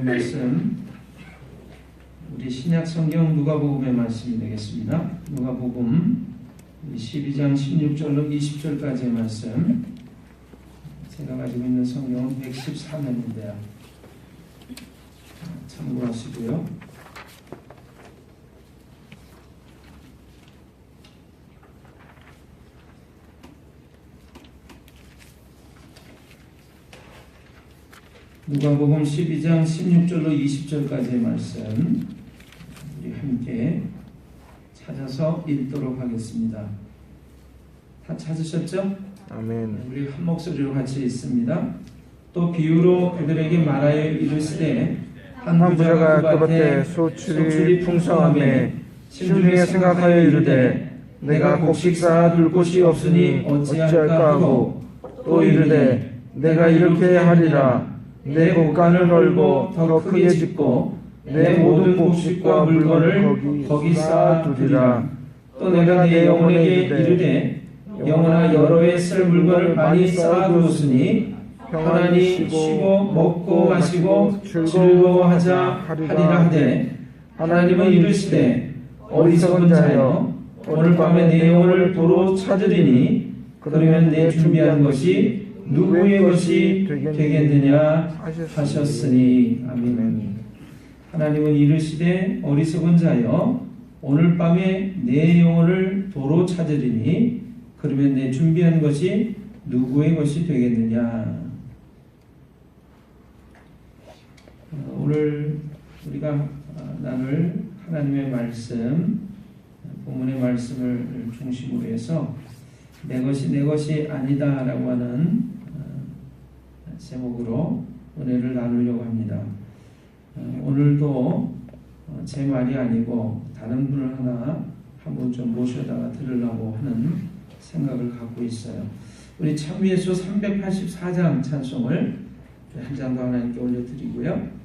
하나님의 말씀, 우리 신약 성경 누가복음의 말씀이 되겠습니다. 누가복음 12장 16절로 20절까지의 말씀. 제가 가지고 있는 성경은 114면인데요. 참고하시고요. 누가복음 12장 16절로 20절까지의 말씀 우리 함께 찾아서 읽도록 하겠습니다. 다 찾으셨죠? 아멘. 우리 한 목소리로 같이 읽습니다. 또 비유로 그들에게 말하여 이르시되 한 부자가 그 밭에 소출이 풍성함에 심중에 생각하여 이르되 내가 곡식 쌓아둘 곳이 없으니 어찌할까 하고 또 이르되 내가 이렇게 하리라 내 곡간을 널고 더 크게 짓고 내 모든 곡식과 물건을 거기 쌓아두리라. 또 내가 내 영혼에게 이르되 영혼아 여러 해 쓸 물건을 많이 쌓아두었으니 편안히 쉬고 먹고 마시고 즐거워하자 하리라 하되 하나님은 이르시되 어리석은 자여 오늘 밤에 내 영혼을 도로 찾으리니 그러면 내 준비한 것이 누구의 것이 되겠느냐 하셨으니. 아멘. 하나님은 이르시되 어리석은 자여 오늘 밤에 내 영혼을 도로 찾으리니 그러면 내 준비한 것이 누구의 것이 되겠느냐. 오늘 우리가 나눌 하나님의 말씀, 본문의 말씀을 중심으로 해서 내 것이 아니다 라고 하는 제목으로 은혜를 나누려고 합니다. 오늘도 제 말이 아니고 다른 분을 한 분 좀 모셔다가 들으려고 하는 생각을 갖고 있어요. 우리 참미예수 384장 찬송을 한 장 더 하나님께 올려드리고요.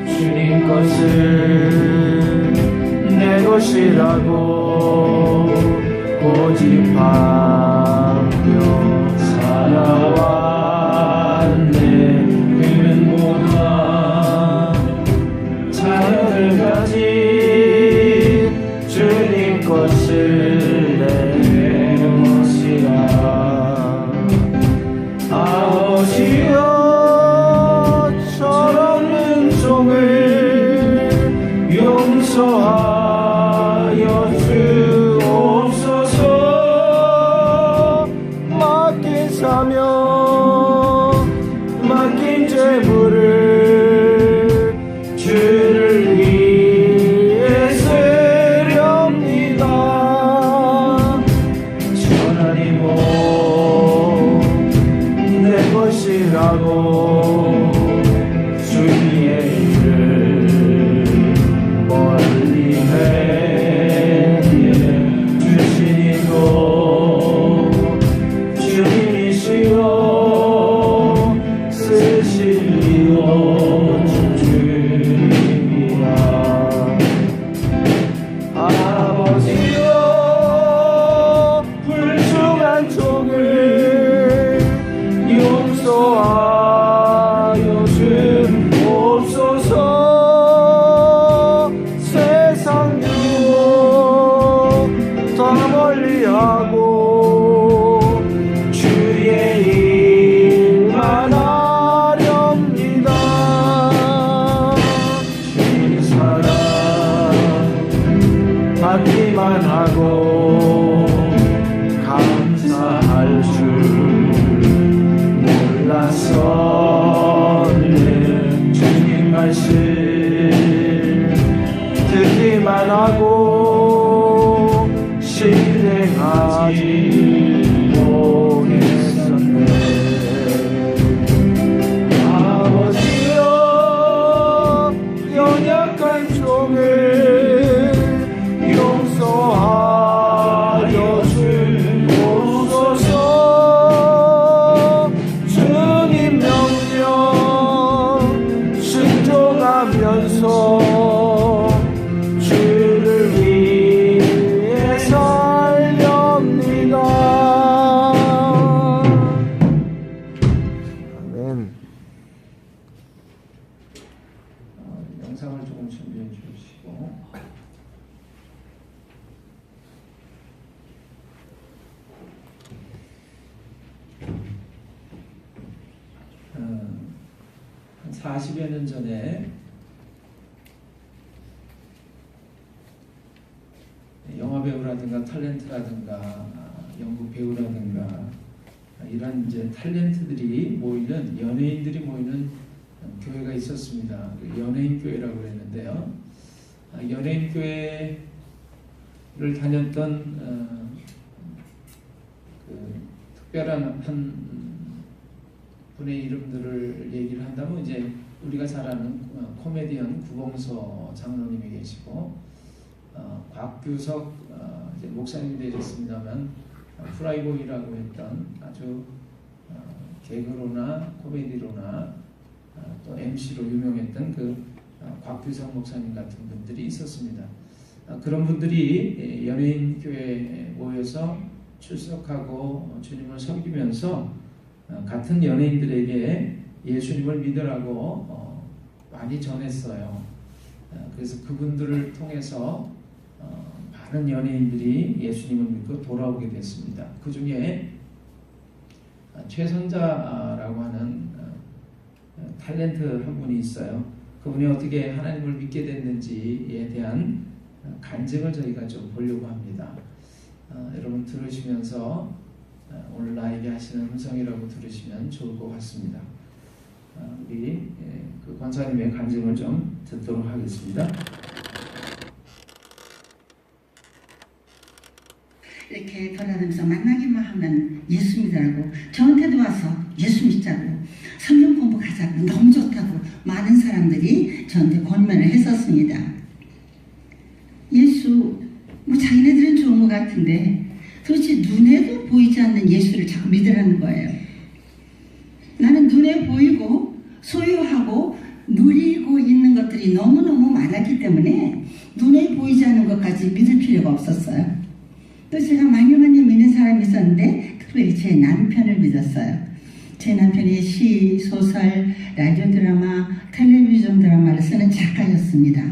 주님 것을 내 것이라고 고집하며 살아왔네. 그는 모두가 자녀들 가진 주님 것을 내 것이라. 아버지여 철없는 종을 용서하여 주옵소서. 맡긴 사명 맡긴 재물을 주를 위해 쓰렵니다. 천하니 내 것이라고 주의 일을 멀리 행해 주시니도 주님이시여 쓰실 리도 주님이라. 아버지여 불중한 종을 용서하여 주옵소서. 세상 유혹 더 멀리하고 주의 일만 하렵니다. 주님 사랑 받기만 하고 감사할 줄 몰랐었네. 주님 말씀 듣기만 하고 실행하지 못했었네. 아버지여 연약한 종을 용서하여 주옵소서. 주님 명령 아멘. 영상을 조금 준비해 주시고. 한 40여 년 전에 영화배우라든가 탤런트라든가 연극 배우라든가 이런 이제 탤런트들이 모이는, 연예인들이 모이는 교회가 있었습니다. 연예인 교회라고 그랬는데요. 연예인 교회를 다녔던 그 특별한 한 분의 이름들을 얘기를 한다면, 이제 우리가 잘 아는 코미디언 구봉서 장로님이 계시고, 곽규석 이제 목사님이 되셨습니다만 프라이보이라고 했던 아주 개그로나 코미디로나 또 MC로 유명했던 그 곽규석 목사님 같은 분들이 있었습니다. 그런 분들이 연예인 교회에 모여서 출석하고 주님을 섬기면서 같은 연예인들에게 예수님을 믿으라고 많이 전했어요. 그래서 그분들을 통해서 많은 연예인들이 예수님을 믿고 돌아오게 됐습니다. 그 중에 최선자라고 하는 탤런트 한 분이 있어요. 그분이 어떻게 하나님을 믿게 됐는지에 대한 간증을 저희가 좀 보려고 합니다. 여러분 들으시면서 오늘 나에게 하시는 음성이라고 들으시면 좋을 것 같습니다. 우리 그 권사님의 간증을 좀 듣도록 하겠습니다. 이렇게 돌아다니면서 만나기만 하면 예수 믿으라고, 저한테도 와서 예수 믿자고, 성경 공부하자고, 너무 좋다고 많은 사람들이 저한테 권면을 했었습니다. 예수, 뭐 자기네들은 좋은 것 같은데 도대체 눈에도 보이지 않는 예수를 자꾸 믿으라는 거예요. 나는 눈에 보이고 소유하고 누리고 있는 것들이 너무너무 많았기 때문에 눈에 보이지 않는 것까지 믿을 필요가 없었어요. 또 제가 많이 믿는 사람이 있었는데 특별히 제 남편을 믿었어요. 제 남편이 시, 소설, 라디오 드라마, 텔레비전 드라마를 쓰는 작가였습니다.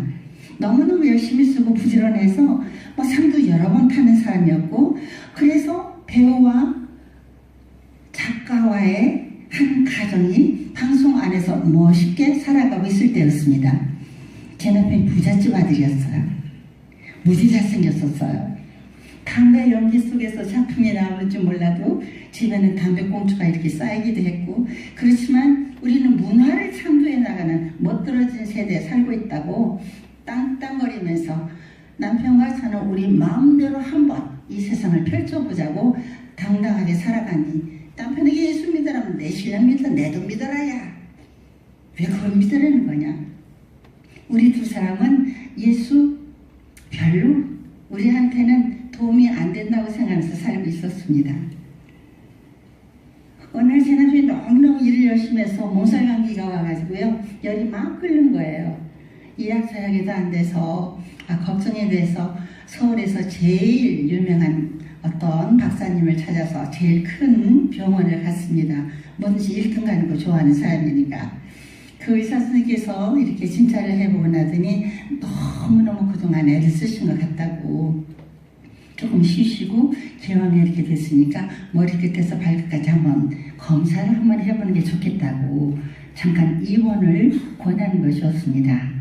너무너무 열심히 쓰고 부지런해서 뭐 상도 여러 번 타는 사람이었고, 그래서 배우와 작가와의 한 가정이 방송 안에서 멋있게 살아가고 있을 때였습니다. 제 남편이 부잣집 아들이었어요. 무지 잘생겼었어요. 담배 연기 속에서 작품이 나올지 몰라도 집에는 담배꽁초가 이렇게 쌓이기도 했고, 그렇지만 우리는 문화를 창조해 나가는 멋들어진 세대에 살고 있다고 땅땅거리면서 남편과 저는 우리 마음대로 한번 이 세상을 펼쳐보자고 당당하게 살아가니, 남편에게 예수 믿으라면 내 신랑 믿어, 내도 믿어라야. 왜 그걸 믿으라는 거냐. 우리 두 사람은 예수 별로 우리한테는 도움이 안 된다고 생각해서 살고 있었습니다. 어느 날 제 남편이 너무너무 일을 열심히 해서 몸살 감기가 와가지고요, 열이 막 끓는 거예요. 예약저약에도 안 돼서 걱정이 돼서 서울에서 제일 유명한 어떤 박사님을 찾아서 제일 큰 병원을 갔습니다. 뭐든지 1등 가는 거 좋아하는 사람이니까. 그 의사 선생님께서 이렇게 진찰을 해보고 나더니 너무너무 그동안 애를 쓰신 것 같다고, 조금 쉬시고 개원이 이렇게 됐으니까 머리끝에서 발끝까지 한번 검사를 한번 해보는 게 좋겠다고 잠깐 입원을 권하는 것이었습니다.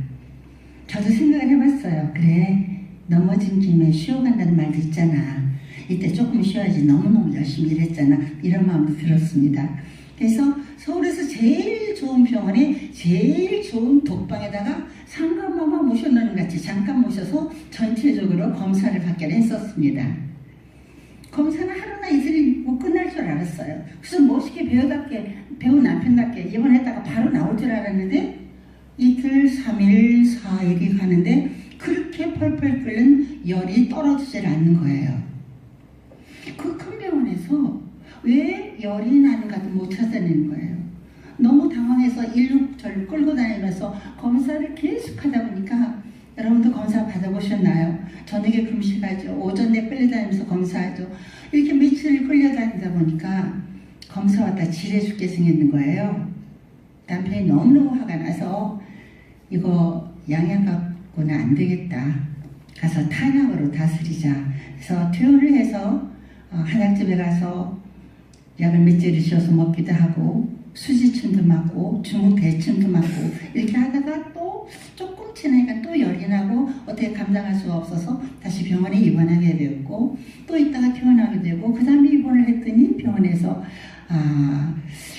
저도 생각을 해봤어요. 그래, 넘어진 김에 쉬어간다는 말도 있잖아. 이때 조금 쉬어야지, 너무너무 열심히 일했잖아. 이런 마음도 들었습니다. 그래서 서울에서 제일 좋은 병원에 제일 좋은 독방에다가 상가마마 모셔놓는 같이 잠깐 모셔서 전체적으로 검사를 받게 했었습니다. 검사는 하루나 이틀이 못 끝날 줄 알았어요. 그래서 멋있게 배우 남편답게 입원했다가 바로 나올 줄 알았는데 이틀, 3일, 4일이 가는데 그렇게 펄펄 끓는 열이 떨어지질 않는 거예요. 그 큰 병원에서 왜 열이 나는가도 못 찾아내는 거예요. 너무 당황해서 일룩저룩 끌고 다니면서 검사를 계속 하다 보니까, 여러분도 검사 받아보셨나요? 저녁에 금식하죠. 오전에 끌려다니면서 검사하죠. 이렇게 며칠을 끌려다니다 보니까 검사 왔다 지레 죽게 생겼는 거예요. 남편이 너무너무 화가 나서 이거 양약 갖고는 안 되겠다. 가서 탄약으로 다스리자. 그래서 퇴원을 해서 한약집에 가서 약을 몇째를 씌워서 먹기도 하고 수지침도 맞고 중국 대침도 맞고 이렇게 하다가 또 조금 지나니까 또 열이 나고 어떻게 감당할 수가 없어서 다시 병원에 입원하게 되었고 또 있다가 퇴원하게 되고 그 다음에 입원을 했더니 병원에서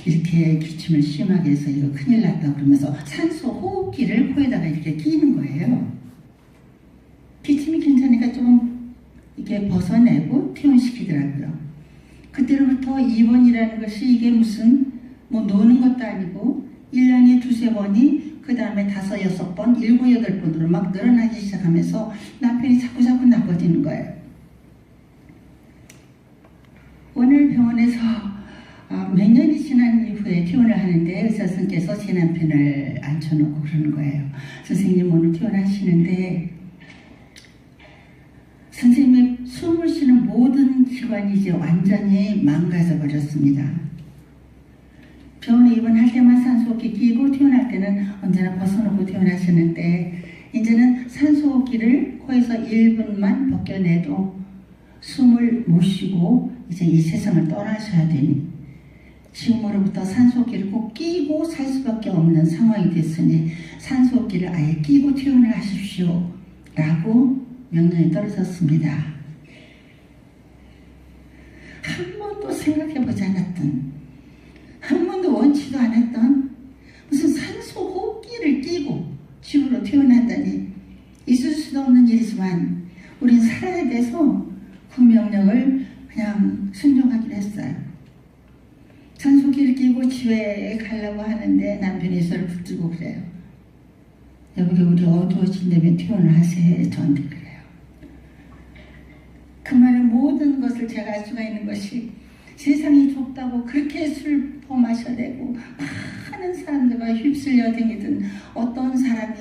이렇게 기침을 심하게 해서 이거 큰일 났다 그러면서 산소 호흡기를 코에다가 이렇게 끼는 거예요. 기침이 괜찮으니까 좀 이게 벗어내고 퇴원시키더라고요. 그때로부터 입원이라는 것이 이게 무슨 뭐 노는 것도 아니고 1년에 2-3번이 그 다음에 5-6번, 7-8번으로 막 늘어나기 시작하면서 남편이 자꾸자꾸 나빠지는 거예요. 오늘 병원에서 몇 년이 지난 이후에 퇴원을 하는데 의사 선생님께서 제 남편을 앉혀놓고 그러는 거예요. 선생님 오늘 퇴원하시는데 선생님의 숨을 쉬는 모든 기관이 이제 완전히 망가져 버렸습니다. 병원에 입원할 때만 산소호흡기 끼고 퇴원할 때는 언제나 벗어놓고 퇴원하시는데 이제는 산소호흡기를 코에서 1분만 벗겨내도 숨을 못 쉬고 이제 이 세상을 떠나셔야 되니 지금으로부터 산소호흡기를 꼭 끼고 살 수밖에 없는 상황이 됐으니 산소호흡기를 아예 끼고 퇴원을 하십시오 라고 명령이 떨어졌습니다. 한 번도 생각해보지 않았던, 한 번도 원치도 않았던 무슨 산소 호흡기를 끼고 집으로 퇴원한다니 있을 수도 없는 일이지만 우린 살아야 돼서 그 명령을 그냥 순종하기로 했어요. 산소호흡기를 끼고 집에 가려고 하는데 남편이 저를 붙들고 그래요. 여기 우리 어두워진다면 퇴원을 하세요. 저한테 그래요. 그 말의 모든 것을 제가 알 수가 있는 것이 세상이 좁다고 그렇게 술 마셔야 되고 많은 사람들과 휩쓸려 다니던 어떤 사람이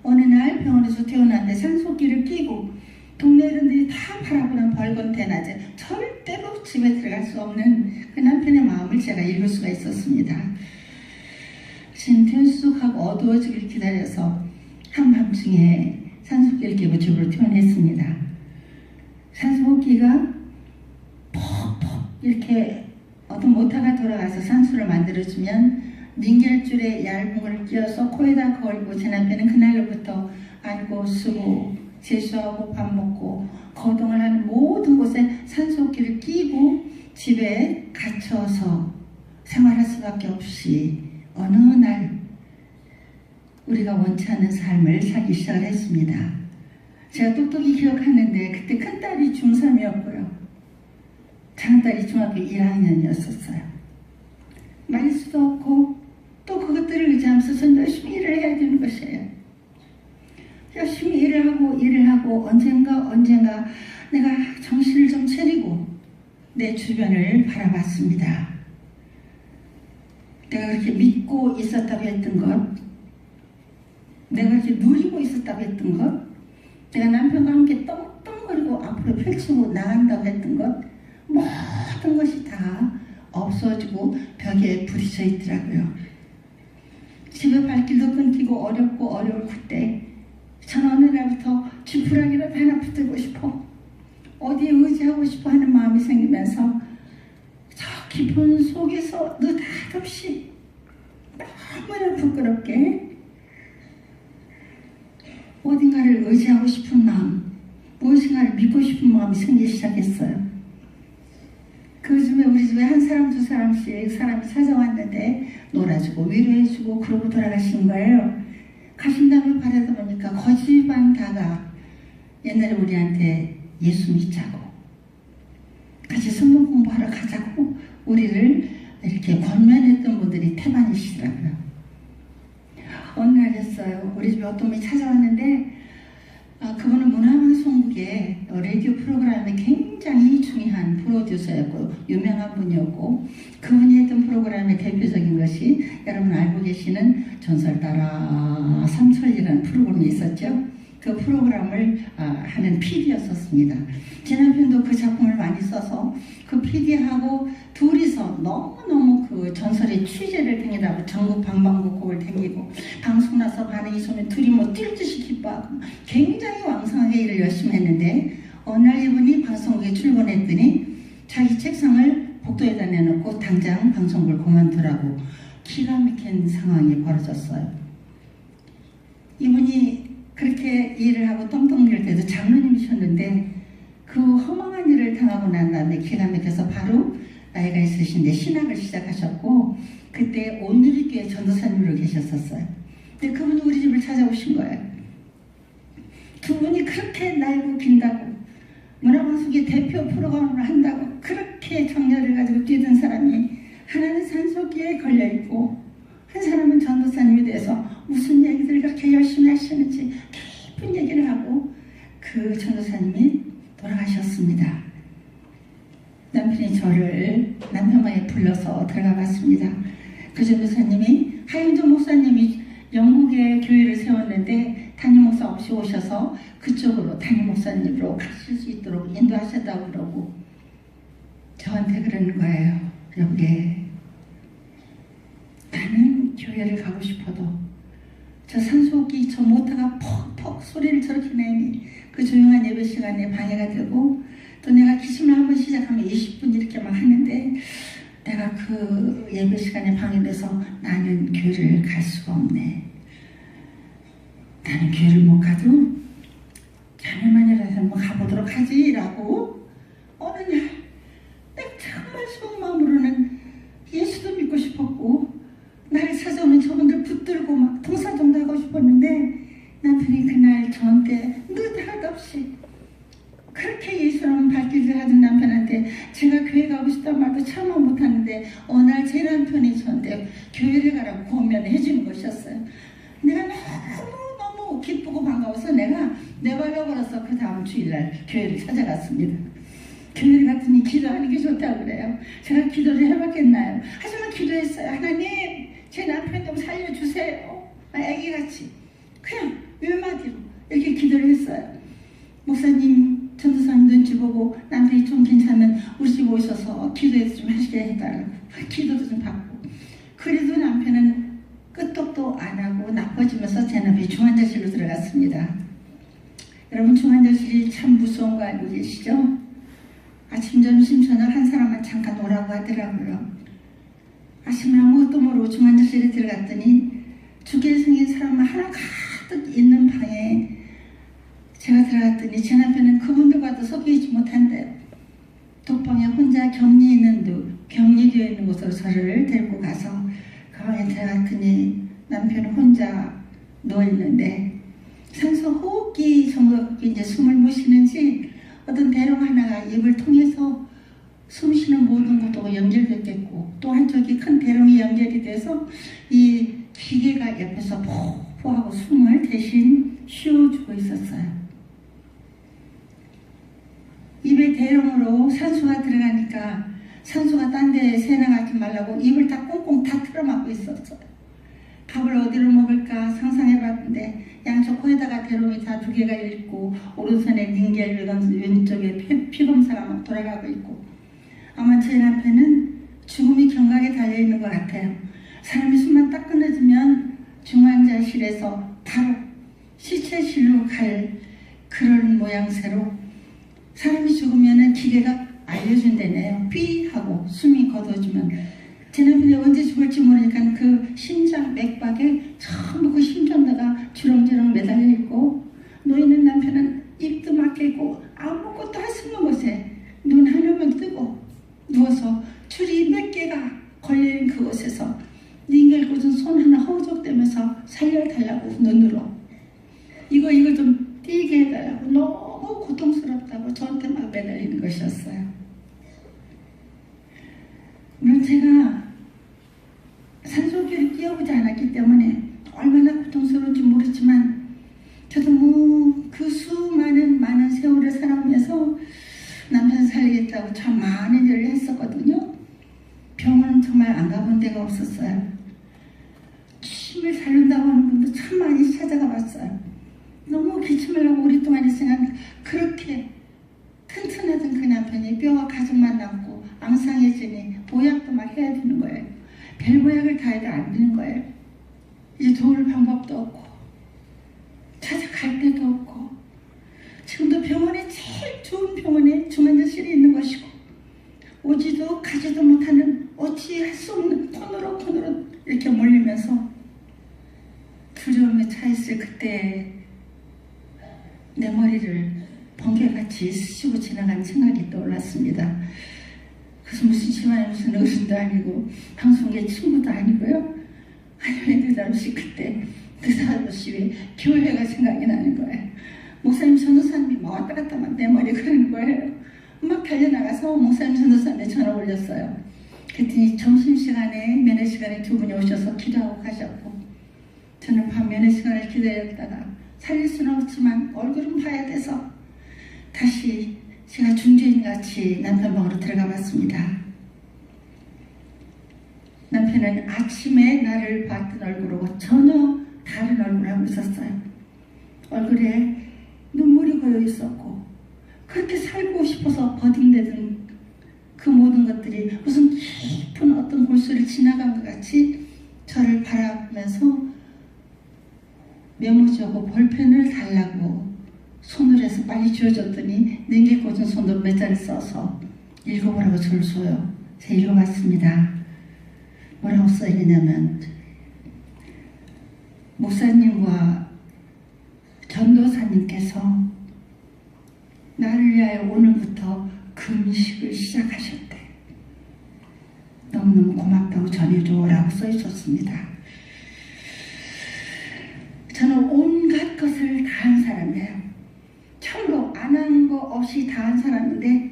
어느 날 병원에서 퇴원하는데 산소호흡기를 끼고 동네 어른들이 다 바라보는 벌건 대낮에 절대로 집에 들어갈 수 없는 그 남편의 마음을 제가 읽을 수가 있었습니다. 진퇴수속하고 어두워지길 기다려서 한밤중에 산소호흡기를 끼고 집으로 퇴원했습니다. 산소호흡기가 퍽퍽 이렇게 어떤 모터가 돌아가서 산소를 만들어주면 링겔줄에 얇은 걸 끼워서 코에다 걸고 제 남편은 그날로부터 안고 쓰고 세수하고 밥 먹고 거동을 하는 모든 곳에 산소호흡기를 끼고 집에 갇혀서 생활할 수밖에 없이 어느 날 우리가 원치 않는 삶을 살기 시작을 했습니다. 제가 똑똑히 기억하는데 그때 큰딸이 중3이었고요. 장딸이 중학교 1학년이었었어요. 말릴 수도 없고 또 그것들을 의지하면서 저는 열심히 일을 해야 되는 것이에요. 열심히 일을 하고 언젠가 내가 정신을 좀 차리고 내 주변을 바라봤습니다. 내가 그렇게 믿고 있었다고 했던 것, 내가 이렇게 누리고 있었다고 했던 것, 내가 남편과 함께 떵떵거리고 앞으로 펼치고 나간다고 했던 것, 모든 것이 다 없어지고 벽에 부딪혀 있더라고요. 집에 발길도 끊기고 어려울 그때 저는 어느 날부터 지푸라기라도 하나 붙들고 싶어, 어디에 의지하고 싶어 하는 마음이 생기면서 저 깊은 속에서 느닷없이 너무나 부끄럽게 어딘가를 의지하고 싶은 마음, 무엇인가를 믿고 싶은 마음이 생기기 시작했어요. 그 즈음에 우리 집에 한 사람 두 사람씩 사람이 찾아왔는데 놀아주고 위로해주고 그러고 돌아가신 거예요. 가신 다음에 바라다 보니까 거지반 다가 옛날에 우리한테 예수 믿자고 같이 성경 공부하러 가자고 우리를 이렇게 권면했던 분들이 태반이시더라고요. 어느 날이었어요. 우리 집에 어떤 분이 찾아왔는데 그분은 문화방송국의 라디오 프로그램에 굉장히 중요한 프로듀서였고 유명한 분이었고 그분이 했던 프로그램의 대표적인 것이 여러분 알고 계시는 전설 따라 삼천리라는 프로그램이 있었죠. 그 프로그램을 하는 PD였었습니다. 제 남편도 그 작품을 많이 써서 그 PD하고 둘이서 너무너무 그 전설의 취재를 댕기다고 전국 방방곡곡을 댕기고 방송 나서 반응이 좋으면 둘이 뭐 뛸 듯이 기뻐하고 굉장히 왕성하게 일을 열심히 했는데 어느 날 이분이 방송국에 출근했더니 자기 책상을 복도에다 내놓고 당장 방송국을 그만두라고 기가 막힌 상황이 벌어졌어요. 이분이 그렇게 일을 하고 떵떵댈 때도 장로님이셨는데 그 허망한 일을 당하고 난 다음에 기가 막혀서 바로 나이가 있으신데 신학을 시작하셨고 그때 온누리교회 전도사님으로 계셨었어요. 근데 그분이 우리 집을 찾아오신 거예요. 두 분이 그렇게 날고 긴다고 문화방송의 대표 프로그램을 한다고 그렇게 정열을 가지고 뛰던 사람이 하나는 산소기에 걸려있고 한 사람은 전도사님에 대해서 무슨 얘기들을 그렇게 열심히 하시는지 깊은 얘기를 하고 그 전도사님이 돌아가셨습니다. 남편이 저를 남편방에 불러서 들어가 봤습니다. 그 전도사님이 하윤정 목사님이 영국에 교회를 세웠는데 담임 목사 없이 오셔서 그쪽으로 담임 목사님으로 가실 수 있도록 인도하셨다고 그러고 저한테 그러는 거예요. 여기 나는 교회를 가고 싶어도 저 산소호흡기 저 모터가 퍽퍽 소리를 저렇게 내니 그 조용한 예배 시간에 방해가 되고 또 내가 기침을 한번 시작하면 20분 이렇게 막 하는데 내가 그 예배 시간에 방해돼서 나는 교회를 갈 수가 없네. 나는 교회를 못 가도 자네만이라도 한번 가보도록 하지라고 어느 날 내가 정말 속마음으로는 예수도 믿고 싶었고 나를 찾아오는 저분들 붙들고 막 동사정도 하고 싶었는데 남편이 그날 저한테 느닷없이 그렇게 예수라는 발길을 하던 남편한테 제가 교회 가고 싶다는 말도 참아 못하는데 어느 날 제 남편이 저한테 교회를 가라고 권면을 해주는 것이었어요. 내가 너무 기쁘고 반가워서 내가 내발로 걸어서 그 다음 주일날 교회를 찾아갔습니다. 교회를 갔더니 기도하는 게 좋다고 그래요. 제가 기도를 해봤겠나요? 하지만 기도했어요. 하나님 제 남편 좀 살려주세요. 애기같이 그냥 외마디로 이렇게 기도를 했어요. 목사님 전도사님 눈치 보고 남편이 좀 괜찮으면 우리 집 오셔서 기도해서 좀 하시게 해달라고 기도도 좀 받고 그래도 남편은 끄떡도 안 하고 나빠지면서 제 남편이 중환자실로 들어갔습니다. 여러분 중환자실이 참 무서운 거 알고 계시죠? 아침 점심 저녁 한 사람만 잠깐 오라고 하더라고요. 아침에 아무것도 모르고 중환자실에 들어갔더니 죽게 생긴 사람만 하나 가득 있는 방에 제가 들어갔더니 제 남편은 그분들과도 섞이지 못한대요. 독방에 혼자 격리되어 있는 곳으로 저를 데리고 가서 그 방에 들어갔더니 남편은 혼자 누워있는데 산소 호흡기 정도가 이제 숨을 못 쉬는지 어떤 대롱 하나가 입을 통해서 숨 쉬는 모든 것도 연결됐겠고 또 한쪽이 큰 대롱이 연결이 돼서 이 기계가 옆에서 포하고 숨을 대신 쉬어주고 있었어요. 입에 대롱으로 산소가 들어가니까 산소가 딴 데 새나가지 말라고 입을 다 꽁꽁 다 틀어막고 있었어요. 밥을 어디로 먹을까 상상해봤는데 양쪽 코에다가 대롱이 다 2개가 있고 오른손에 닌겔 왼쪽에 피검사가 막 돌아가고 있고 아마 제 남편은 죽음이 경각에 달려있는 것 같아요. 사람이 숨만 딱 끊어지면 중환자실에서 바로 시체실로 갈 그런 모양새로 사람이 죽으면 기계가 알려준다네요. 삐 하고 숨이 거둬지면 제 남편이 언제 죽을지 모르니까 그 심장 맥박에 전부 그 심전도가 주렁주렁 매달려 있고 누워있는 남편은 입도 막히고 아무것도 할 수 없는 곳에 눈 하나만 뜨고 누워서 줄이 몇 개가 걸려있는 그곳에서 닌겔 꽂은 손 하나 허우적대면서 살려달라고 눈으로 이거 좀 띄게 해달라고 너무 고통스럽다고 저한테 막 매달리는 것이었어요. 물론 제가 산소기를 끼워보지 않았기 때문에 얼마나 고통스러운지 모르지만 저도 그 수많은 세월을 살아오면서 남편 살리겠다고 참 많은 일을 했었거든요. 병원은 정말 안 가본 데가 없었어요. 힘을 살린다고 하는 분도 참 많이 찾아가 봤어요. 너무 기침을 하고 오랫동안 있으면 그렇게 튼튼하던 그 남편이 뼈와 가죽만 남고 앙상해지니 보약도 막 해야 되는 거예요. 별 보약을 다 해도 안 되는 거예요. 이제 도울 방법도 없고 찾아갈 데도 없고 지금도 병원에 제일 좋은 병원에 중환자실에 있는 것이고 오지도 가지도 못하는 어찌할 수 없는 코너로 이렇게 몰리면서 두려움에 차있을 그때 내 머리를 번개같이 스치고 지나간 생각이 떠올랐습니다. 그래서 무슨 집안에 무슨 어른도 아니고 방송계 친구도 아니고요. 아니 느닷없이 그때 느닷없이 왜 교회가 생각이 나는 거예요. 목사님 전도사님이 막 왔다 갔다만 내 머리에 그러는 거예요. 막 달려나가서 목사님 전도사님에 전화 올렸어요. 그랬더니 점심시간에 면회시간에 두 분이 오셔서 기도하고 가셨고 저는 밤 면회시간을 기다렸다가 살릴 수는 없지만 얼굴은 봐야 돼서 다시 제가 중재인같이 남편 방으로 들어가 봤습니다. 남편은 아침에 나를 봤던 얼굴하고 전혀 다른 얼굴을 하고 있었어요. 얼굴에 눈물이 고여 있었고 그렇게 살고 싶어서 버딩대던 그 모든 것들이 무슨 깊은 어떤 골수를 지나간 것 같이 저를 바라보면서 메모지하고 볼펜을 달라고 손을 해서 빨리 쥐어줬더니 냉개 꽂은 손으로 몇 자리 써서 읽어보라고 저를 줘요. 제가 읽어봤습니다. 뭐라고 써있냐면 목사님과 전도사님께서 나를 위하여 오늘부터 금식을 시작하셨대. 너무너무 고맙다고 전해줘라고 써있었습니다. 저는 온갖 것을 다 한 사람이에요. 참으로 안 하는 거 없이 다 한 사람인데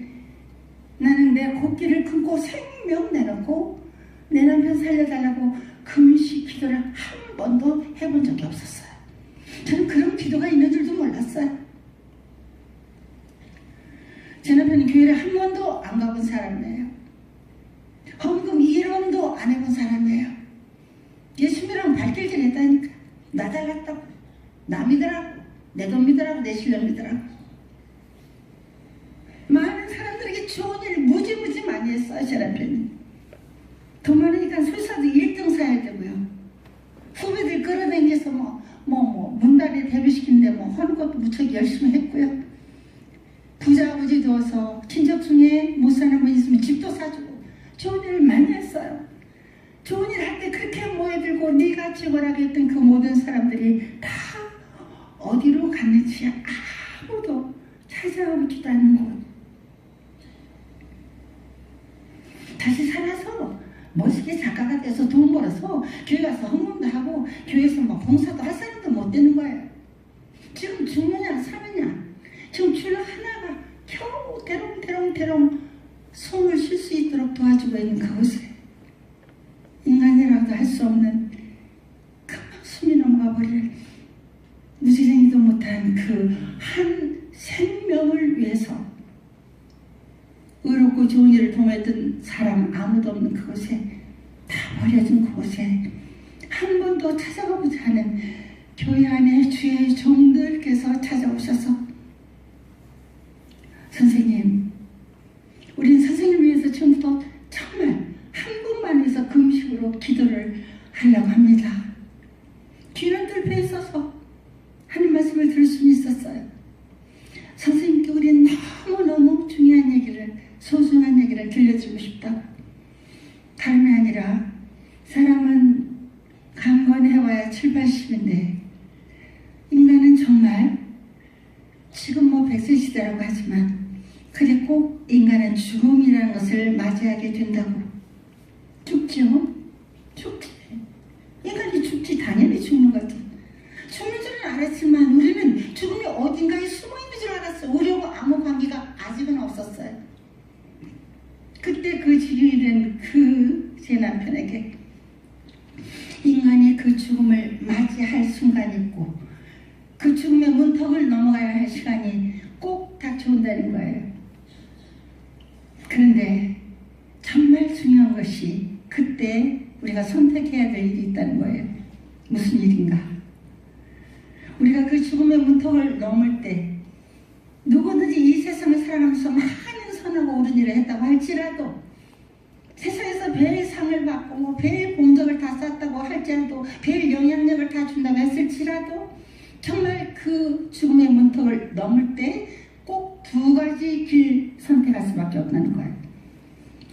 나는 내 곡기를 끊고 생명 내놓고 내 남편 살려달라고 금식 기도를 한 번도 해본 적이 없었어요. 저는 그런 기도가 있는 줄도 몰랐어요. 제 남편은 교회를 한 번도 안 가본 사람이에요. 헌금 1원도 안 해본 사람이에요. 예수님이랑 발길질 했다니까. 나 잘났다고, 나 믿으라고, 내 돈 믿으라고, 내 실력 믿으라고. 많은 사람들에게 좋은 일 무지무지 많이 했어요. 제 남편이. 돈 많으니까 술사도 1등 사야 되고요. 후배들 끌어당겨서 문단에 데뷔시키는데 하는 것도 무척 열심히 했고요. 부자 아버지 도와서 친척 중에 못 사는 분 있으면 집도 사주고 좋은 일을 많이 했어요. 좋은 일 할 때 그렇게 모여들고 네가 최고라고 했던 그 모든 사람들이 다 어디로 갔는지 아무도 찾아오지도 않는 곳. 다시 살아서 멋있게 작가가 돼서 돈 벌어서 교회 가서 헌금도 하고 교회에서 봉사도 할 사람도 못 되는 거예요. 지금 죽느냐 사느냐 지금 줄 하나가 겨우 대롱대롱 숨을 쉴 수 있도록 도와주고 있는 그곳에 인간이라도 할 수 없는 금방 숨이 넘어가 버릴 무지랭이도 못한 그 한 생명을 위해서 의롭고 좋은 일을 도모했던 사람 아무도 없는 그곳에 다 버려진 그곳에 한 번도 찾아가보지 않은 교회 안에 주의 종들께서 찾아오셔서 선생님, 우린 선생님을 위해서 지금부터 정말 한 분만 해서 금식으로 기도를 하려고 합니다. 귀는 뚫려 있어서 하는 말씀을 들을 수는 있었어요. 선생님께 우린 너무너무 중요한 얘기를, 소중한 얘기를 들려주고 싶다. 다름이 아니라 사람은 강건해와야 7, 80인데 인간은 정말 지금 100세 시대라고 하지만 그래 꼭 인간은 죽음이라는 것을 맞이하게 된다고. 죽지요? 죽지. 인간이 죽지. 당연히 죽는 거지. 죽는 줄은 알았지만 우리는 죽음이 어딘가에 숨어있는 줄 알았어요. 우리하고 아무 관계가 아직은 없었어요. 그때 그 지경이 된 그 제 남편에게 인간이 그 죽음을 맞이할 순간이 있고 그 죽음의 문턱을 넘어가야 할 시간이 꼭 닥쳐온다는 거예요. 그런데 정말 중요한 것이 그때 우리가 선택해야 될 일이 있다는 거예요. 무슨 일인가? 우리가 그 죽음 죽음의 문턱을 넘을 때 누구든지 이 세상을 살아가면서 많은 선하고 옳은 일을 했다고 할지라도 세상에서 별 상을 받고 뭐 별 공덕을 다 쌓았다고 할지라도 별 영향력을 다 준다고 했을지라도 정말 그 죽음의 문턱을 넘을 때 꼭 두 가지 길 선택할 수밖에 없다는 거예요.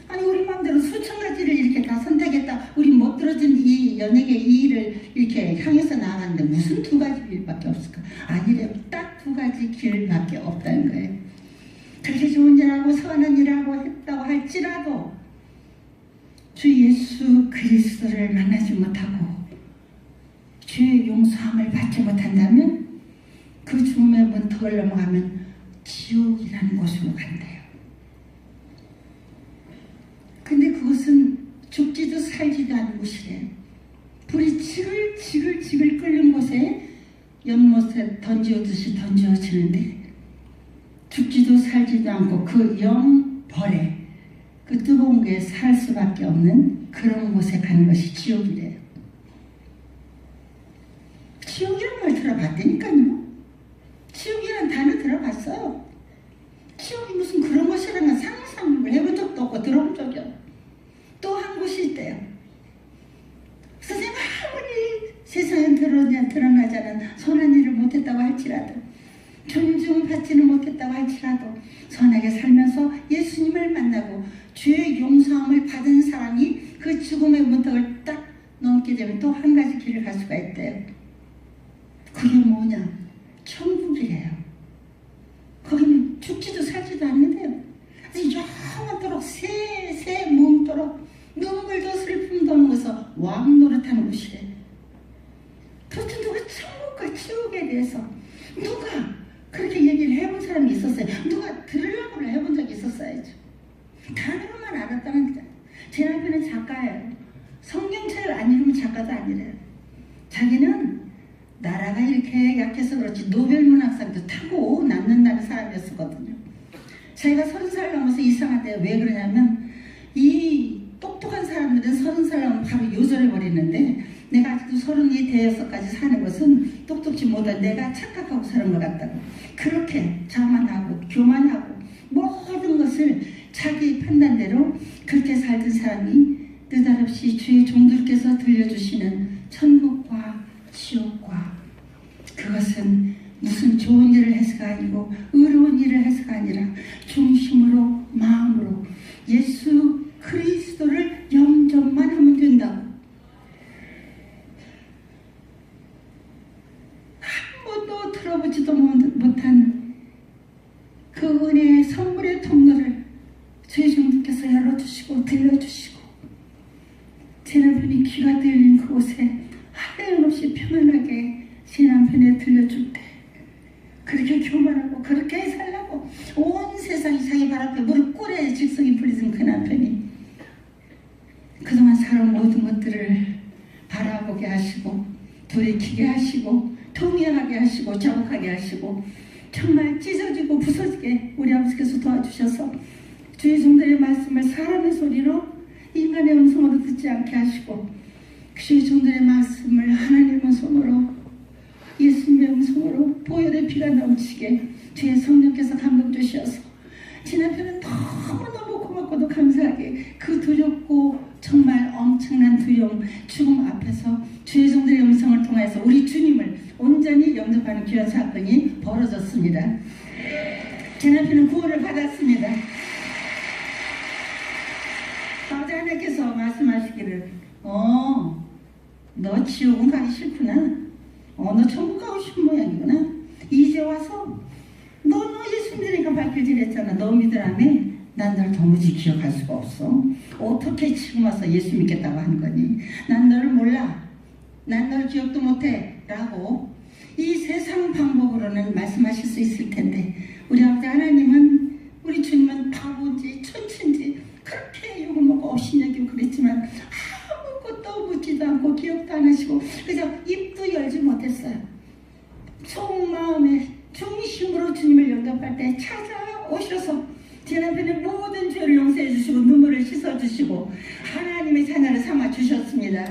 아니 우리 마음대로 수천 가지를 이렇게 다 선택했다. 우리 못 들어준 이 연예계 이 일을 이렇게 향해서 나아가는데 무슨 두 가지 길밖에 없을까? 아니래요. 딱 두 가지 길밖에 없다는 거예요. 그렇게 좋은 일하고 선한 일하고 했다고 할지라도 주 예수 그리스도를 만나지 못하고 주의 용서함을 받지 못한다면 그 죽음의 문턱을 넘어가면 지옥이라는 곳으로 간대요. 근데 그것은 죽지도 살지도 않은 곳이래요. 불이 지글지글 끓는 곳에 연못에 던지듯이 던져지는데 죽지도 살지도 않고 그 영벌에 그 뜨거운 게 살 수밖에 없는 그런 곳에 가는 것이 지옥이래요. 지옥이란 말 들어봤다니까요. 지옥이란 단어 들어봤어요. 지옥이 무슨 그런 곳이라는 상상을 해본 적도 없고 들어본 적이 없고 또 한 곳이 있대요. 선생님 아무리 세상에 드러나지 않은 선한 일을 못했다고 할지라도 존중받지는 못했다고 할지라도 선하게 살면서 예수님을 만나고 주의 용서함을 받은 사람이 그 죽음의 문턱을 딱 넘게 되면 또 한 가지 길을 갈 수가 있대요. 그게 뭐냐? 천국이래요. 거기는 죽지도 살지도 않는데요. 영원토록 새 몸도록 눈물도 슬픔도 없어서 왕 노릇하는 곳이래. 도대체 누가 천국과 지옥에 대해서 누가 그렇게 얘기를 해본 사람이 있었어요? 누가 들으려고 해본 적이 있었어야죠. 단어로만 알았다는 거죠. 제 남편은 작가예요. 성경책을 안 읽으면 작가도 아니래요. 자기는 나라가 이렇게 약해서 그렇지 노벨문학상도 타고 낳는다는 사람이었거든요. 자기가 30살 넘어서 이상한데 왜 그러냐면 이 똑똑한 사람들은 30살 넘으면 바로 요절해버리는데 내가 아직도 30이 되어서까지 사는 것은 똑똑지 못한 내가 착각하고 사는 것 같다고. 그렇게 자만하고 교만하고 모든 것을 자기 판단대로 그렇게 살던 사람이 느닷없이 주의 종들께서 들려주시는 천국과 지옥과 그것은 무슨 좋은 일을 해서가 아니고 의로운 일을 해서가 아니라 중심으로 마음으로 예수 그리스도를 영접만 하면 된다고. 한 번도 들어보지도 못한 그 은혜의 선물의 통로를 주의 종들께서 열어주시고 들려주시고 제 남편이 귀가 들린 그곳에 하염없이 평안하게 제 남편에 들려줄 때 그렇게 교만하고 그렇게 살라고 온 세상이 자기 발 앞에 무릎 꿇에 직성이 풀리던 그 남편이 그동안 살아온 모든 것들을 바라보게 하시고 돌이키게 하시고 통회하게 하시고 자복하게 하시고 정말 찢어지고 부서지게 우리 아버지께서 도와주셔서 주의 종들의 말씀을 사람의 소리로 인간의 음성으로 듣지 않게 하시고 주의 종들의 말씀을 하나님의 음성으로 예수님의 음성으로 보혈의 피가 넘치게 주의 성령께서 감동 주셔서 제 남편은 너무너무 고맙고도 감사하게 그 두렵고 정말 엄청난 두려움 죽음 앞에서 주의 종들의 음성을 통해서 우리 주님을 온전히 영접하는 귀한 사건이 벌어졌습니다. 제 남편은 구원을 받았습니다. 어제 하나님께서 말씀하시기를 너 지옥은 가기 싫구나. 너 천국 가고 싶은 모양이구나. 이제 와서 너 예수 믿으니까 밝혀지랬잖아. 너 믿으라며. 난 널 도무지 기억할 수가 없어. 어떻게 지금 와서 예수 믿겠다고 하는 거니? 난 너를 몰라. 난 널 기억도 못해. 라고 이 세상 방법으로는 말씀하실 수 있을 텐데 우리 아버지 하나님은 우리 주님은 바보인지 천치인지 그렇게 욕을 먹고 업신여기고 그랬지만 아무것도 묻지도 않고 기억도 안 하시고 그래서 입도 열지 못했어요. 속마음에 중심으로 주님을 영접할 때 찾아오셔서 제 남편의 모든 죄를 용서해 주시고 눈물을 씻어 주시고 하나님의 자녀를 삼아 주셨습니다.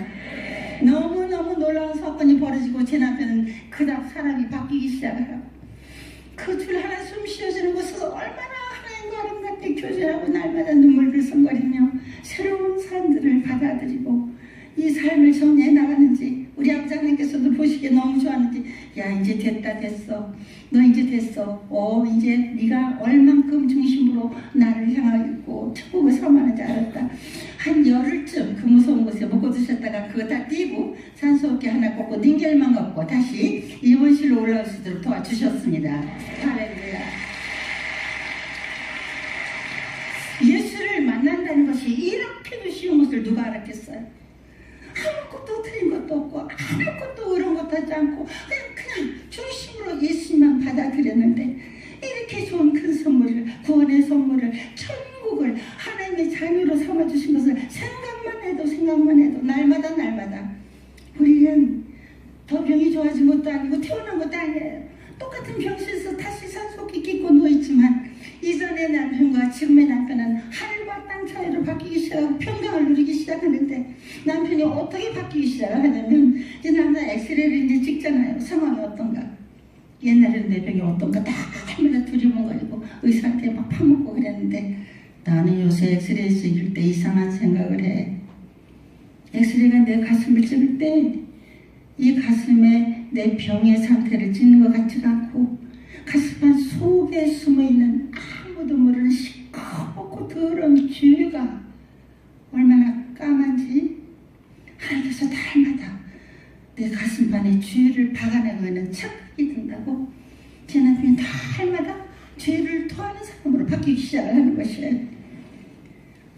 너무너무 놀라운 사건이 벌어지고 제 남편은 그닥 사람이 바뀌기 시작을 하고 그 줄 하나 숨 쉬어지는 곳에서 얼마나 하나님과 아름답게 교제하고 날마다 눈물 들썩거리며 새로운 삶들을 받아들이고 이 삶을 정리해 나가는지 우리 아버지 하나님께서도 보시기에 너무 좋았는지 야 이제 됐어 너 이제 됐어 이제 네가 얼만큼 중심으로 나를 향하고 천국을 섬하는지 알았다. 한 열흘쯤 그 무서운 곳에 묵고 드셨다가 그거 다 띄고 산소호흡기 하나 꽂고 닌겔만 걷고 다시 입원실로 올라올 수 있도록 도와주셨습니다. 할렐루야. 예수를 만난다는 것이 이렇게도 쉬운 것을 누가 알았겠어요? 아무것도 틀린 것도 없고 아무것도 어려운 것도 하지 않고 그냥 중심으로 예수님만 받아들였는데 이렇게 좋은 큰 선물을 구원의 선물을 천국을 하나님의 자녀로 삼아주신 것을 생각만 해도 날마다 우리는 더 병이 좋아진 것도 아니고 태어난 것도 아니에요. 똑같은 병실에서 다시 산소호흡기 끼고 누워있지만 이전의 남편과 지금의 남편은 하늘과 땅 차이로 바뀌기 시작하고 평강을 누리기 시작하는데 남편이 어떻게 바뀌기 시작하냐면 이제 남자 엑스레이를 이제 찍잖아요. 상황이 어떤가. 옛날에는 내 병이 어떤가 다 할머니 두리번거리고 의사한테 막 파먹고 그랬는데 나는 요새 엑스레이 찍을 때 이상한 생각을 해. 엑스레이가 내 가슴을 찍을 때 이 가슴에 내 병의 상태를 찍는 것 같지가 않고 가슴 속에 숨어있는 아무도 모르는 시커멓고 더러운 죄가 얼마나 까만지 하나님께서 날마다 내 가슴판에 죄를 박아내가는 착각이 든다고 제 남편이 날마다 죄를 토하는 사람으로 바뀌기 시작을 하는 것이에요.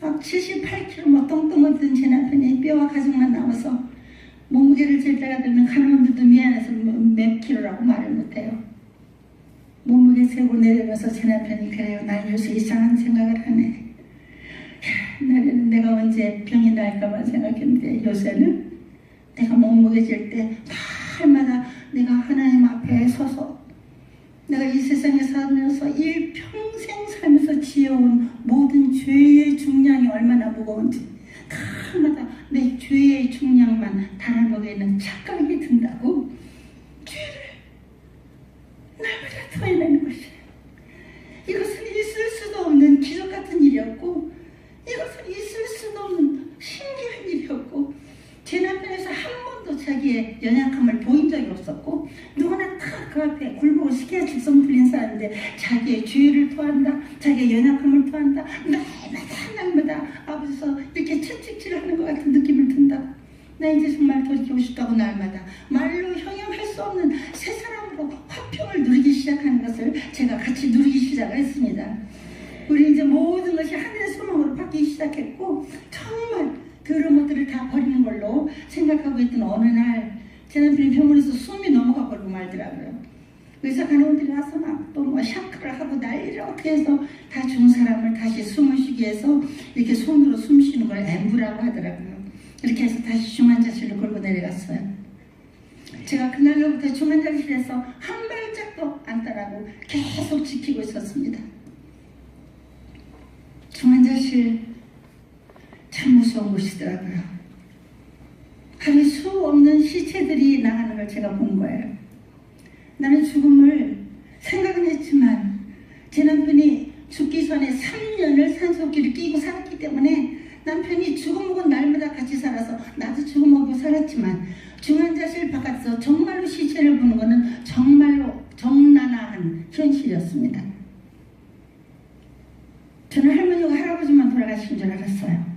막 78kg 뭐 똥똥을 든 제 남편이 뼈와 가죽만 남아서 몸무게를 잴 때가 되면 간호원들도 미안해서 몇 킬로라고 말을 못해요. 몸무게 세고 내려가서 제 남편이 그래요. 난 요새 이상한 생각을 하네. 옛날에는 내가 언제 병이 날까만 생각했는데 요새는 내가 몸무게 잴 때 날마다 내가 하나님 앞에 서서 내가 이 세상에 살면서 일평생 살면서 지어온 모든 죄의 중량이 얼마나 무거운지 날마다 내 죄의 중량만 달아먹이는 착각이 든다고 죄를 날마다 토해내는 것이에요. 이것은 있을 수도 없는 기적 같은 일이었고 이것은 있을 수도 없는 신기한 일이었고 제 남편에서 한 번도 자기의 연약함을 보인 적이 없었고 누구나 다 그 앞에 굴복을 시켜야 직성 풀린 사람인데 자기의 죄를 토한다 자기의 연약함을 토한다 날마다 앞에서 이렇게 채찍질하는 것 같은 느낌을 든다. 나 이제 정말 돌이키고 싶다고 날마다 말로 형용할 수 없는 새 사람으로 화평을 누리기 시작하는 것을 제가 같이 누리기 시작을 했습니다. 우리 이제 모든 것이 하늘의 소망으로 바뀌기 시작했고 정말 더러운 것들을 다 버리는 걸로 생각하고 있던 어느 날 제 남편이 병원에서 숨이 넘어가 버리고 말더라고요. 의사 간호원들이 와서 막 또 뭐 샤크를 하고 난리를 어떻게 해서 다 죽은 사람을 다시 숨을 쉬게 해서 이렇게 손으로 숨 쉬는 걸 엠브라고 하더라고요. 이렇게 해서 다시 중환자실로 걸고 내려갔어요. 제가 그날로부터 중환자실에서 한 발짝도 안 따라고 계속 지키고 있었습니다. 중환자실 참 무서운 곳이더라고요. 하루에 수 없는 시체들이 나가는 걸 제가 본 거예요. 나는 죽음을 생각은 했지만 제 남편이 죽기 전에 3년을 산소호흡기를 끼고 살았기 때문에 남편이 죽음하고 날마다 같이 살아서 나도 죽음하고 살았지만 중환자실 바깥에서 정말로 시체를 보는 것은 정말로 정난화한 현실이었습니다. 저는 할머니가 할아버지만 돌아가신 줄 알았어요.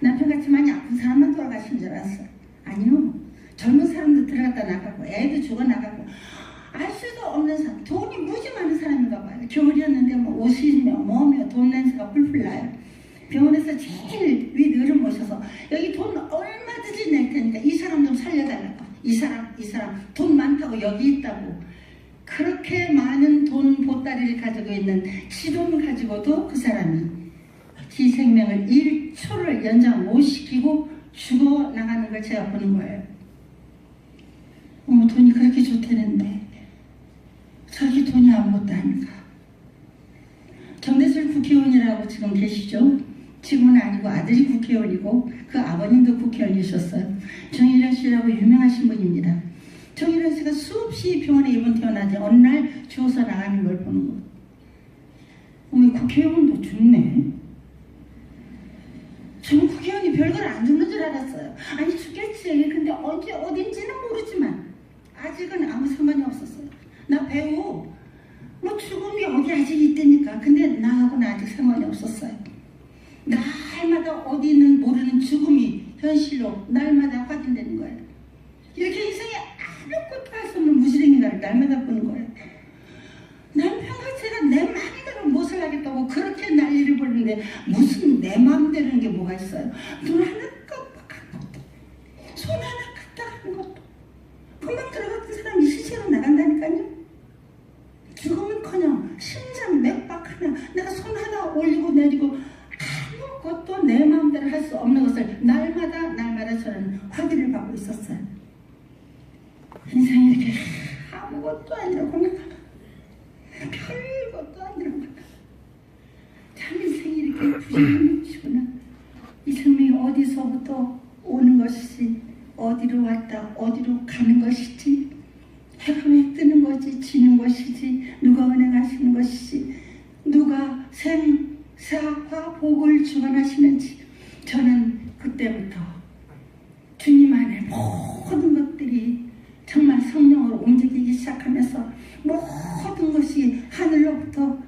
남편같이 많이 아픈 사람만 돌아가신 줄 알았어요. 아니요. 젊은 사람도 들어갔다 나가고 애도 죽어나가고 알 수도 없는 사람, 돈이 무지 많은 사람인가 봐요. 겨울이었는데 뭐 옷이며 뭐며 돈 냄새가 풀풀 나요. 병원에서 제일 위 늘을 모셔서 여기 돈 얼마든지 낼 테니까 이 사람 좀 살려달라고. 이 사람 돈 많다고 여기 있다고. 그렇게 많은 돈 보따리를 가지고 있는 지돈 가지고도 그 사람이 지 생명을 1초를 연장 못 시키고 죽어나가는 걸 제가 보는 거예요. 돈이 그렇게 좋다는데 저기 돈이 아무것도 아닌가. 정대철 국회의원이라고 지금 계시죠? 지금은 아니고 아들이 국회의원이고 그 아버님도 국회의원이셨어요. 정일현 씨라고 유명하신 분입니다. 정일현 내가 수없이 병원에 입원태어나지 어느 날 죽어서 나가는 걸 보는 거. 어머, 국회의원도 죽네. 저는 국회의원이 별걸 안 죽는 줄 알았어요. 아니 죽겠지. 근데 언제 어딘지는 모르지만 아직은 아무 상관이 없었어요. 나 배우 뭐 죽음이 어디 아직 있다니까. 근데 나하고는 아직 상관이 없었어요. 날마다 어디 있는 모르는 죽음이 현실로 날마다 확인되는 거예요. 이렇게 인생에 아무것도 할 수 없는 무지랭이를 날마다 보는 거예요. 남편과 제가 내 마음대로 무엇을 하겠다고 그렇게 난리를 부르는데 무슨 내 마음대로는 게 뭐가 있어요. 눈 하나 깜빡한 것도, 손 하나 까딱한 것도. 금방 들어갔던 사람이 시체로 나간다니까요. 죽으면커녕 심장 맥박 하나, 내가 손 하나 올리고 내리고 아무것도 내 마음대로 할 수 없는 것을 날마다 저는 확인을 받고 있었어요. 인생이 이렇게 아무것도 아니라고 별것도 아니라고 참 인생이 이렇게 부지런하구나. 이 생명이 어디서부터 오는 것이지 어디로 왔다 어디로 가는 것이지 해가 왜 뜨는 거지 지는 것이지 누가 은행하시는 것이지 누가 생사화 복을 주관하시는지 저는 그때부터 주님 안에 모든 것들이 정말 성령으로 움직이기 시작하면서 모든 것이 하늘로부터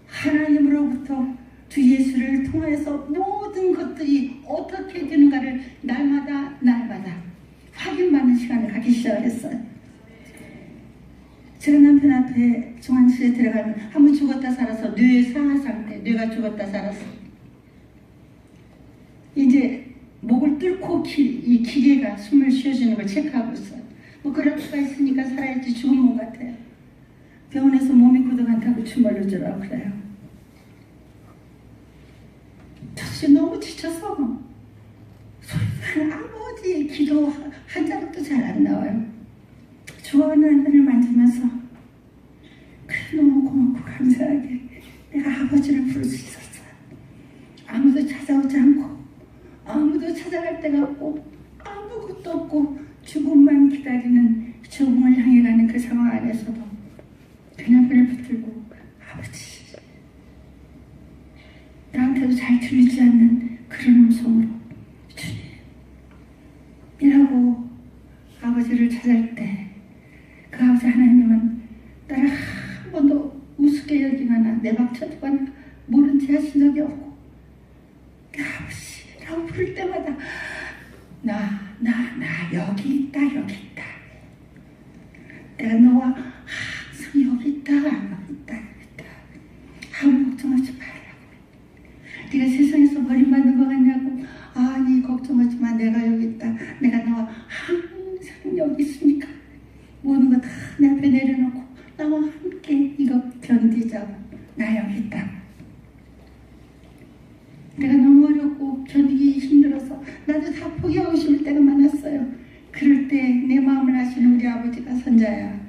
하나님으로부터 주 예수를 통해서 모든 것들이 어떻게 되는가를 날마다 확인받는 시간을 갖기 시작했어요. 제가 남편 앞에 중환실에 들어가면 한 번 죽었다 살아서 뇌 상하 상태, 뇌가 죽었다 살아서 이제 목을 뚫고 이 기계가 숨을 쉬어주는 걸 체크하고 있어요. 뭐 그럴 수가 있으니까 살아야지 죽은 몸 같아요. 병원에서 몸이 굳어간다고 주물러 주라고 그래요. 사실 너무 지쳐서 소리가 아버지의 기도 한 자락도 잘 안 나와요. 좋아하는 하늘을 만지면서 그래 너무 고맙고 감사하게 내가 아버지를 부를 수 있었어요. 아무도 찾아오지 않고 아무도 찾아갈 데가 없고 아무것도 없고 죽음만 기다리는 죽음을 향해 가는 그 상황 안에서도 그냥 불을 붙들고 아버지 나한테도 잘 들리지 않는 그런 음성으로 주님이라고 아버지를 찾을 때 그 아버지 하나님은 나를 한 번도 우습게 여기거나 내박쳐두거나 모른 체 하신 적이 없고 아버지라고 부를 때마다 나 여기 있다 내가 너와 항상 여기 있다 아무 걱정하지 말라고. 네가 세상에서 버림받는 것 같냐고. 아니 걱정하지 마. 내가 여기 있다. 내가 너와 항상 여기 있으니까 모든 거 다 내 앞에 내려놓고 나와 함께 이거 견디자고. 나 여기 있다. 내가 너무 어렵고 견디기 힘들어서 나도 다 포기하고 싶을 때가 많았어요. 그럴 때 내 마음을 아시는 우리 아버지가 선자야.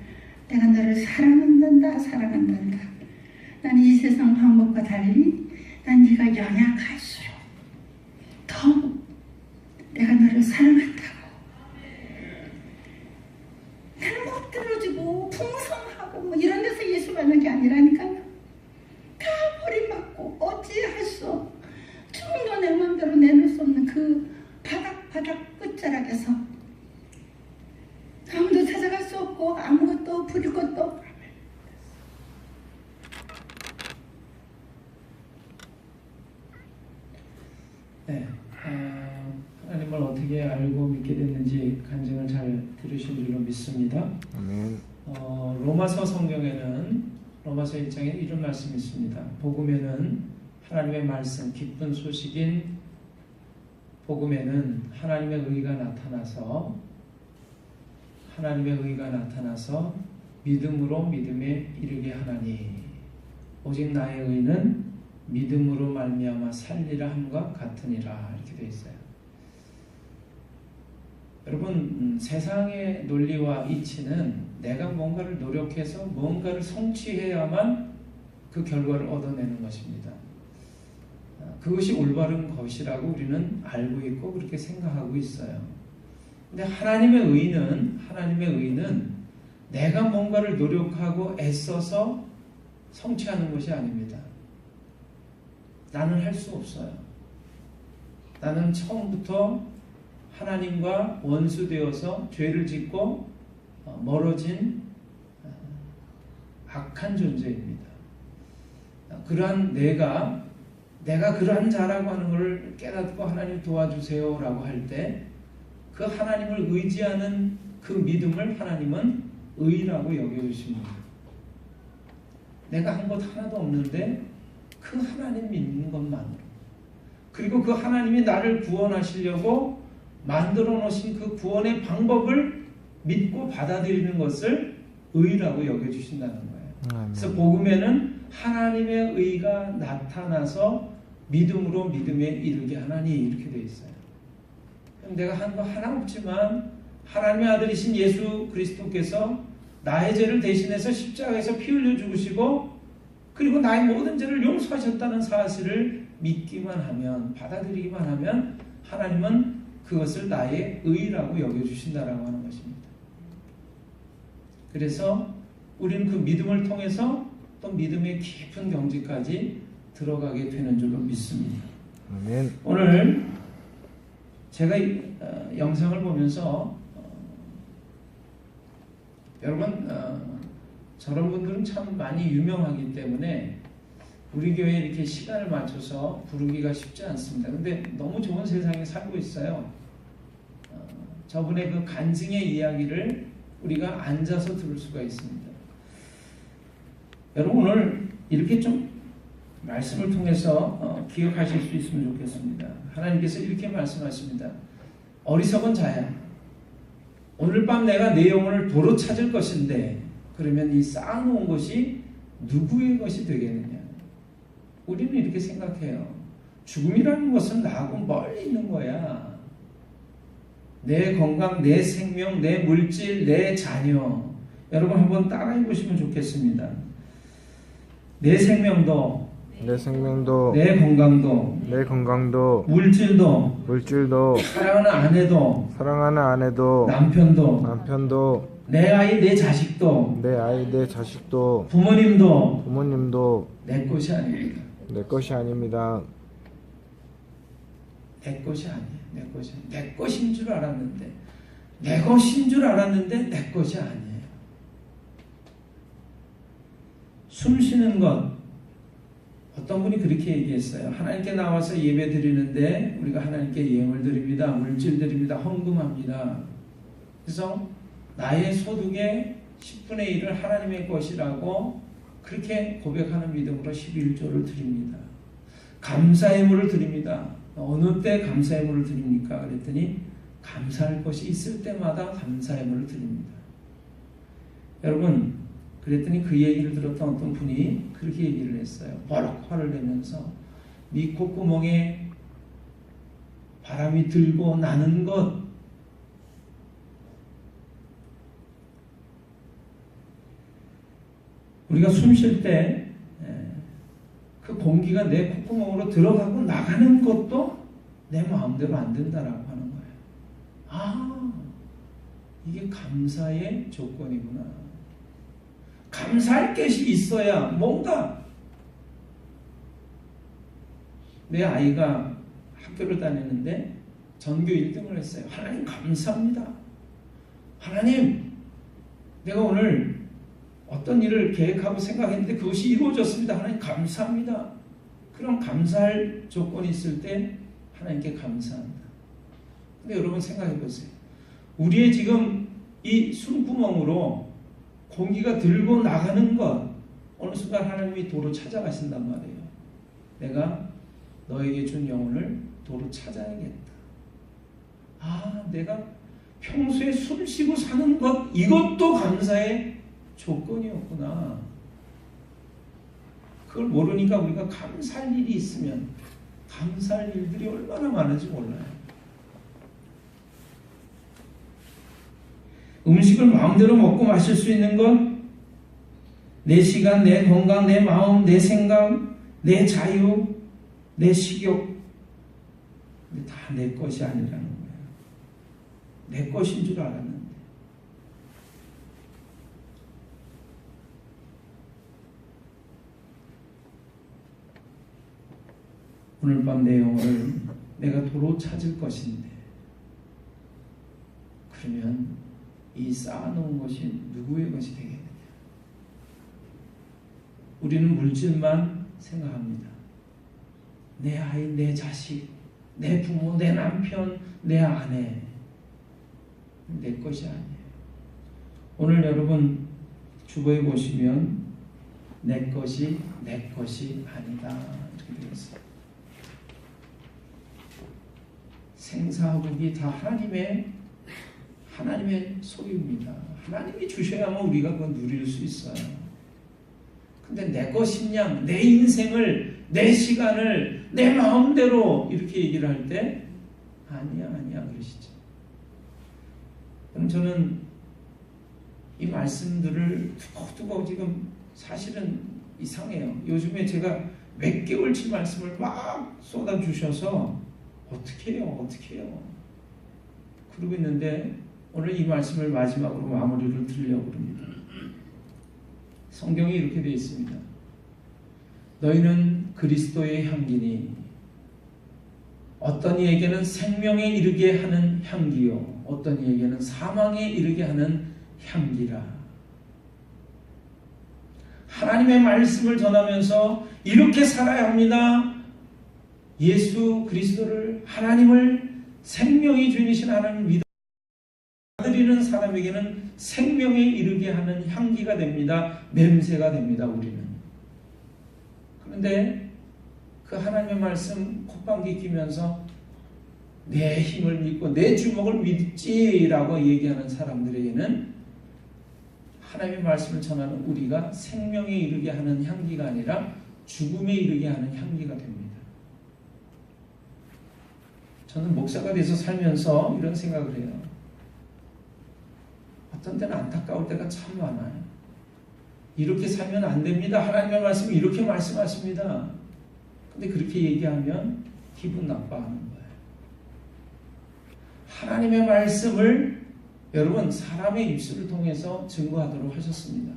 내가 너를 사랑한단다. 나는 이 세상 방법과 달리 난 네가 연약할수록 더 내가 너를 사랑한다고. 나는 못 들어주고 풍성하고 뭐 이런 데서 예수 받는 게 아니라니까요. 다 버림받고 어찌할 수 없고 춤도 내 마음대로 내놓을 수 없는 그 바닥 끝자락에서 아무도 찾아갈 수 없고 아무것도 부릴 것도 없고 네, 하나님을 어떻게 알고 믿게 됐는지 간증을 잘 들으신 줄로 믿습니다. 아멘. 로마서 성경에는 로마서 1장에 이런 말씀이 있습니다. 복음에는 하나님의 말씀, 기쁜 소식인 복음에는 하나님의 의가 나타나서 믿음으로 믿음에 이르게 하나니 오직 나의 의는 믿음으로 말미암아 살리라 함과 같으니라. 이렇게 되어 있어요. 여러분, 세상의 논리와 이치는 내가 뭔가를 노력해서 뭔가를 성취해야만 그 결과를 얻어내는 것입니다. 그것이 올바른 것이라고 우리는 알고 있고 그렇게 생각하고 있어요. 근데 하나님의 의는 내가 뭔가를 노력하고 애써서 성취하는 것이 아닙니다. 나는 할 수 없어요. 나는 처음부터 하나님과 원수되어서 죄를 짓고 멀어진 악한 존재입니다. 그러한 내가 그러한 자라고 하는 것을 깨닫고 하나님 도와주세요 라고 할 때 그 하나님을 의지하는 그 믿음을 하나님은 의라고 여겨주십니다. 내가 한 것 하나도 없는데 그 하나님 믿는 것만으로, 그리고 그 하나님이 나를 구원하시려고 만들어 놓으신 그 구원의 방법을 믿고 받아들이는 것을 의라고 여겨주신다는 거예요. 그래서 복음에는 하나님의 의가 나타나서 믿음으로 믿음에 이르게 하나니 이렇게 되어 있어요. 그럼 내가 한 거 하나 없지만 하나님의 아들이신 예수 그리스도께서 나의 죄를 대신해서 십자가에서 피 흘려 죽으시고 그리고 나의 모든 죄를 용서하셨다는 사실을 믿기만 하면, 받아들이기만 하면 하나님은 그것을 나의 의라고 여겨주신다라고 하는 것입니다. 그래서 우리는 그 믿음을 통해서 또 믿음의 깊은 경지까지 들어가게 되는 줄로 믿습니다. 아멘. 오늘 제가 영상을 보면서 여러분 저런 분들은 참 많이 유명하기 때문에 우리 교회에 이렇게 시간을 맞춰서 부르기가 쉽지 않습니다. 근데 너무 좋은 세상에 살고 있어요. 저분의 그 간증의 이야기를 우리가 앉아서 들을 수가 있습니다. 여러분 오늘 이렇게 좀 말씀을 통해서 기억하실 수 있으면 좋겠습니다. 하나님께서 이렇게 말씀하십니다. 어리석은 자야, 오늘 밤 내가 내 영혼을 도로 찾을 것인데 그러면 이 쌓아놓은 것이 누구의 것이 되겠느냐. 우리는 이렇게 생각해요. 죽음이라는 것은 나하고 멀리 있는 거야. 내 건강, 내 생명, 내 물질, 내 자녀. 여러분 한번 따라해 보시면 좋겠습니다. 내 생명도, 내 건강도, 물질도, 사랑하는 아내도, 남편도, 내 아이, 내 자식도, 부모님도 내 것이 아닙니다. 내 것이 아닙니다. 내 것이 아니에요. 내 것인 줄 알았는데, 내 것이 아니에요. 숨 쉬는 것, 어떤 분이 그렇게 얘기했어요. 하나님께 나와서 예배 드리는데 우리가 하나님께 예물 드립니다. 물질 드립니다. 헌금합니다. 그래서 나의 소득의 10분의 1을 하나님의 것이라고 그렇게 고백하는 믿음으로 11조를 드립니다. 감사의 물을 드립니다. 어느 때 감사의 물을 드립니까? 그랬더니 감사할 것이 있을 때마다 감사의 물을 드립니다. 여러분, 그랬더니 그 얘기를 들었던 어떤 분이 그렇게 얘기를 했어요. 버럭 화를 내면서 네 콧구멍에 바람이 들고 나는 것, 우리가 숨 쉴 때 그 공기가 내 콧구멍으로 들어가고 나가는 것도 내 마음대로 안 된다라고 하는 거예요. 아, 이게 감사의 조건이구나. 감사할 것이 있어야 뭔가. 내 아이가 학교를 다니는데 전교 1등을 했어요. 하나님 감사합니다. 하나님, 내가 오늘 어떤 일을 계획하고 생각했는데 그것이 이루어졌습니다. 하나님 감사합니다. 그럼 감사할 조건이 있을 때 하나님께 감사합니다. 근데 여러분 생각해 보세요. 우리의 지금 이 숨구멍으로 공기가 들고 나가는 것, 어느 순간 하나님이 도로 찾아가신단 말이에요. 내가 너에게 준 영혼을 도로 찾아야겠다. 아, 내가 평소에 숨 쉬고 사는 것, 이것도 감사의 조건이었구나. 그걸 모르니까 우리가 감사할 일이 있으면 감사할 일들이 얼마나 많은지 몰라요. 음식을 마음대로 먹고 마실 수 있는 것, 내 시간, 내 건강, 내 마음, 내 생각, 내 자유, 내 식욕, 다 내 것이 아니라는 거예요. 내 것인 줄 알았는데. 오늘 밤 내 영혼을 내가 도로 찾을 것인데, 그러면 이 쌓아놓은 것이 누구의 것이 되겠느냐? 우리는 물질만 생각합니다. 내 아이, 내 자식, 내 부모, 내 남편, 내 아내, 내 것이 아니에요. 오늘 여러분 주보에 보시면 내 것이 아니다 이렇게 되어 있어요. 생사국이 다 하나님의 소유입니다. 하나님이 주셔야만 우리가 그걸 누릴 수 있어요. 근데 내 것이냐, 내 인생을, 내 시간을 내 마음대로 이렇게 얘기를 할 때 아니야 그러시죠. 그럼 저는 이 말씀들을 두고두고 지금 사실은 이상해요. 요즘에 제가 몇 개월치 말씀을 막 쏟아주셔서 어떻게 해요? 그러고 있는데 오늘 이 말씀을 마지막으로 마무리를 드리려고 합니다. 성경이 이렇게 되어 있습니다. 너희는 그리스도의 향기니 어떤 이에게는 생명에 이르게 하는 향기요 어떤 이에게는 사망에 이르게 하는 향기라. 하나님의 말씀을 전하면서 이렇게 살아야 합니다. 예수 그리스도를, 하나님을, 생명이 주인이신 하나님을 믿어드리는 사람에게는 생명에 이르게 하는 향기가 됩니다. 냄새가 됩니다. 우리는. 그런데 그 하나님의 말씀 콧방귀 끼면서 내 힘을 믿고 내 주먹을 믿지라고 얘기하는 사람들에게는 하나님의 말씀을 전하는 우리가 생명에 이르게 하는 향기가 아니라 죽음에 이르게 하는 향기가 됩니다. 저는 목사가 돼서 살면서 이런 생각을 해요. 어떤 때는 안타까울 때가 참 많아요. 이렇게 살면 안 됩니다. 하나님의 말씀이 이렇게 말씀하십니다. 근데 그렇게 얘기하면 기분 나빠하는 거예요. 하나님의 말씀을 여러분 사람의 입술을 통해서 증거하도록 하셨습니다.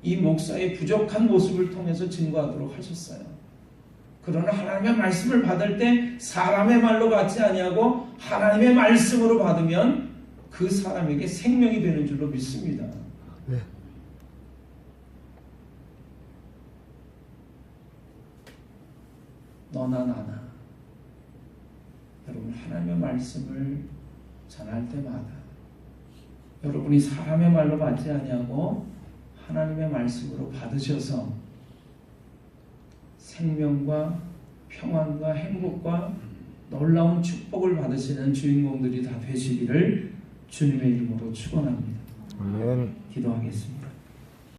이 목사의 부족한 모습을 통해서 증거하도록 하셨어요. 그러나 하나님의 말씀을 받을 때 사람의 말로 받지 아니하고 하나님의 말씀으로 받으면 그 사람에게 생명이 되는 줄로 믿습니다. 네. 너나 나나 여러분 하나님의 말씀을 전할 때마다 여러분이 사람의 말로 받지 아니하고 하나님의 말씀으로 받으셔서 생명과 평안과 행복과 놀라운 축복을 받으시는 주인공들이 다 되시기를 주님의 이름으로 축원합니다. 아멘. 기도하겠습니다.